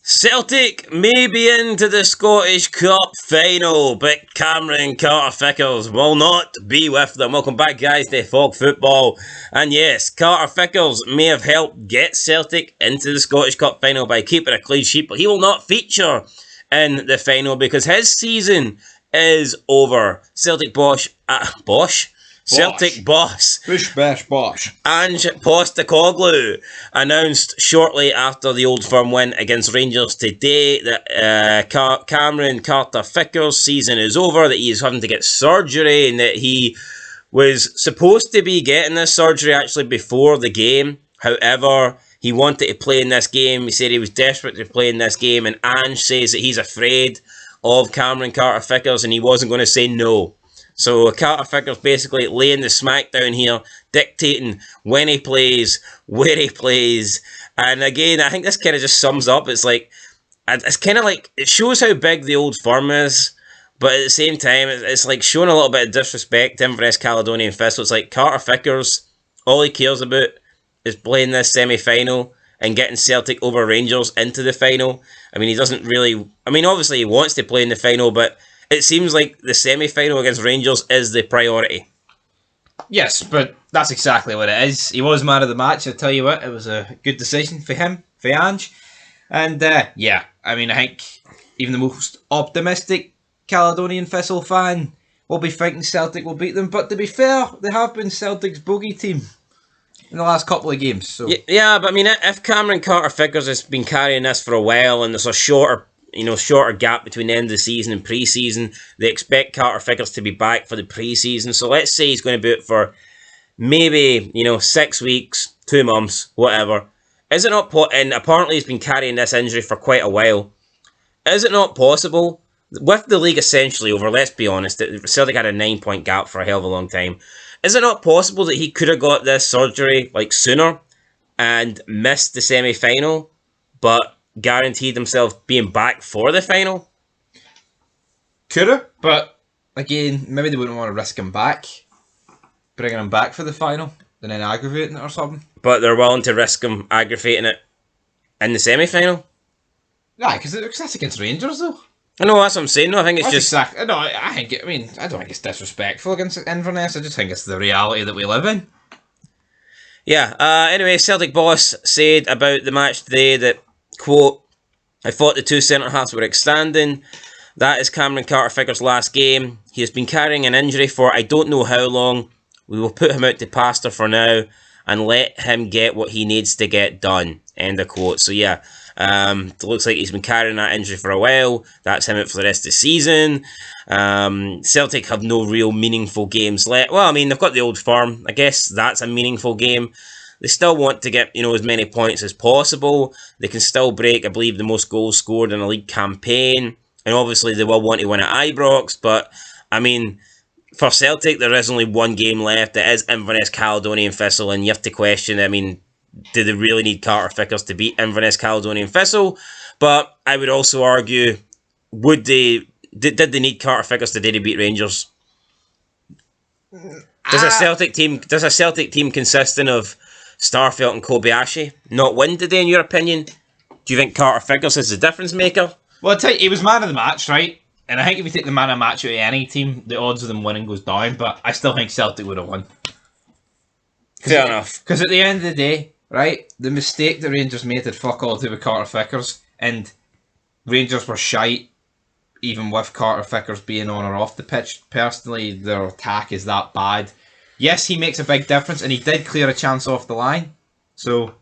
Celtic may be into the Scottish Cup final, but Cameron Carter-Vickers will not be with them. Welcome back, guys, to Fog Football. And yes, Carter-Vickers may have helped get Celtic into the Scottish Cup final by keeping a clean sheet, but he will not feature in the final because his season is over. Celtic Celtic boss Bish Bash Bosh Ange Postecoglou announced shortly after the Old Firm win against Rangers today that Cameron Carter-Vickers' season is over, that he is having to get surgery, and that he was supposed to be getting this surgery actually before the game. However, he wanted to play in this game. He said he was desperate to play in this game, and Ange says that he's afraid of Cameron Carter-Vickers and he wasn't going to say no. So Carter-Vickers basically laying the smack down here, dictating when he plays, where he plays. And again, I think this kind of just sums up. It's kind of like, it shows how big the Old Firm is, but at the same time, it's like showing a little bit of disrespect to Inverness Caledonian Thistle. It's like Carter-Vickers, all he cares about is playing this semi-final and getting Celtic over Rangers into the final. I mean, he doesn't really... I mean, obviously he wants to play in the final, but it seems like the semi-final against Rangers is the priority. Yes, but that's exactly what it is. He was man of the match, I tell you what. It was a good decision for him, for Ange. And, I mean, I think even the most optimistic Caledonian Thistle fan will be thinking Celtic will beat them. But to be fair, they have been Celtic's bogey team in the last couple of games. So yeah, but I mean, if Cameron Carter-Vickers has been carrying this for a while and there's a shorter gap between the end of the season and pre-season, they expect Carter-Vickers to be back for the pre-season. So let's say he's going to be out for maybe, 6 weeks, 2 months, whatever. Is it not and apparently he's been carrying this injury for quite a while. Is it not possible, with the league essentially over, let's be honest, Celtic had a 9-point gap for a hell of a long time. Is it not possible that he could have got this surgery sooner and missed the semi-final, but guaranteed himself being back for the final? Coulda, but again, maybe they wouldn't want to risk him back, bringing him back for the final, and then aggravating it or something. But they're willing to risk him aggravating it in the semi-final? Yeah, because that's against Rangers, though. I know, that's what I'm saying. No, I think it's that's just... Exactly. No, I don't think it's disrespectful against Inverness. I just think it's the reality that we live in. Yeah, anyway, Celtic boss said about the match today that, quote, "I thought the two centre-halves were outstanding. That is Cameron Carter-Vickers' last game. He has been carrying an injury for I don't know how long. We will put him out to pasture for now and let him get what he needs to get done." End of quote. So yeah, it looks like he's been carrying that injury for a while. That's him out for the rest of the season. Celtic have no real meaningful games left. Well, I mean, they've got the Old Firm. I guess that's a meaningful game. They still want to get, as many points as possible. They can still break, I believe, the most goals scored in a league campaign. And obviously they will want to win at Ibrox. But, I mean, for Celtic, there is only one game left. It is Inverness Caledonian Thistle. And you have to question, I mean, do they really need Carter-Vickers to beat Inverness Caledonian Thistle? But I would also argue, did they need Carter-Vickers today to beat Rangers? Does a Celtic team consisting of Starfelt and Kobayashi not win today, in your opinion? Do you think Carter-Vickers is the difference maker? Well, I'll tell you, he was man of the match, right? And I think if you take the man of the match out of any team, the odds of them winning goes down, but I still think Celtic would have won. Fair enough. Because at the end of the day, right, the mistake the Rangers made had fuck all to do with Carter-Vickers, and Rangers were shite, even with Carter-Vickers being on or off the pitch. Personally, their attack is that bad. Yes, he makes a big difference, and he did clear a chance off the line. So,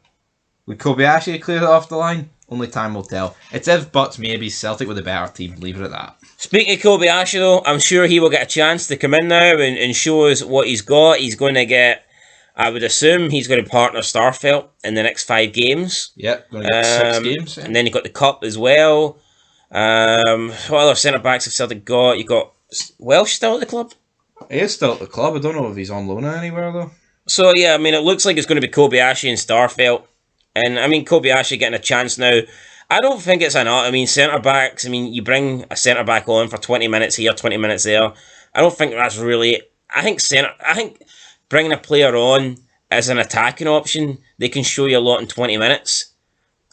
would Kobayashi clear it off the line? Only time will tell. It's if, buts, maybe. Celtic with a better team. Leave it at that. Speaking of Kobayashi, though, I'm sure he will get a chance to come in now and show us what he's got. He's going to get... I would assume he's going to partner Starfelt in the next 5 games. Yep, going to get 6 games. Yeah. And then you've got the Cup as well. What other centre-backs have Celtic got? You've got Welsh still at the club? He is still at the club. I don't know if he's on loan anywhere, though. So, yeah, I mean, it looks like it's going to be Kobayashi and Starfelt. And, I mean, Kobayashi getting a chance now. I don't think it's enough. I mean, centre-backs, I mean, you bring a centre-back on for 20 minutes here, 20 minutes there. I don't think that's really... I think bringing a player on as an attacking option, they can show you a lot in 20 minutes.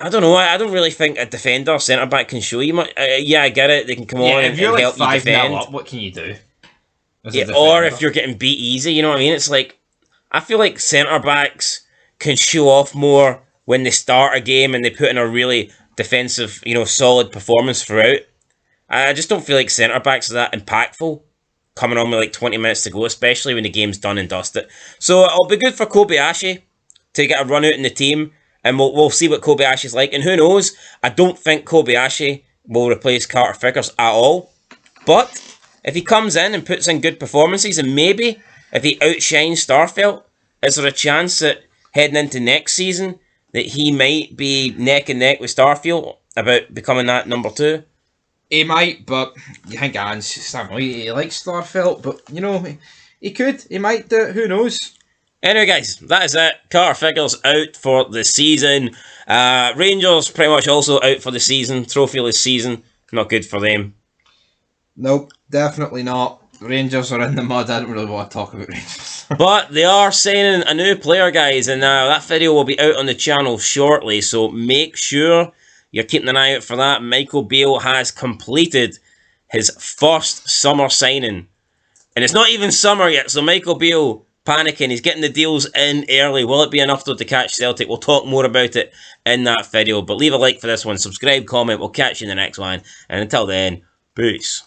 I don't know. I don't really think a defender, centre back can show you much. Yeah, I get it. They can come on if and you're like help you 5-0 defend. up, what can you do? Yeah, or if you're getting beat easy, you know what I mean? It's like, I feel like centre backs can show off more when they start a game and they put in a really defensive, solid performance throughout. I just don't feel like centre backs are that impactful coming on with like 20 minutes to go, especially when the game's done and dusted. So it'll be good for Kobayashi to get a run out in the team, and we'll see what Kobayashi's like. And who knows? I don't think Kobayashi will replace Carter-Vickers at all. But if he comes in and puts in good performances, and maybe if he outshines Starfelt, is there a chance that heading into next season that he might be neck and neck with Starfield about becoming that number 2? He might, but you think he likes Starfelt, but he could, he might do it, who knows? Anyway, guys, that is it. Carter-Vickers out for the season. Rangers pretty much also out for the season. Trophyless season. Not good for them. Nope, definitely not. Rangers are in the mud. I don't really want to talk about Rangers. But they are signing a new player, guys, and that video will be out on the channel shortly, so make sure you're keeping an eye out for that. Michael Beale has completed his first summer signing. And it's not even summer yet, so Michael Beale panicking. He's getting the deals in early. Will it be enough though to catch Celtic? We'll talk more about it in that video. But leave a like for this one. Subscribe, comment. We'll catch you in the next one. And until then, peace.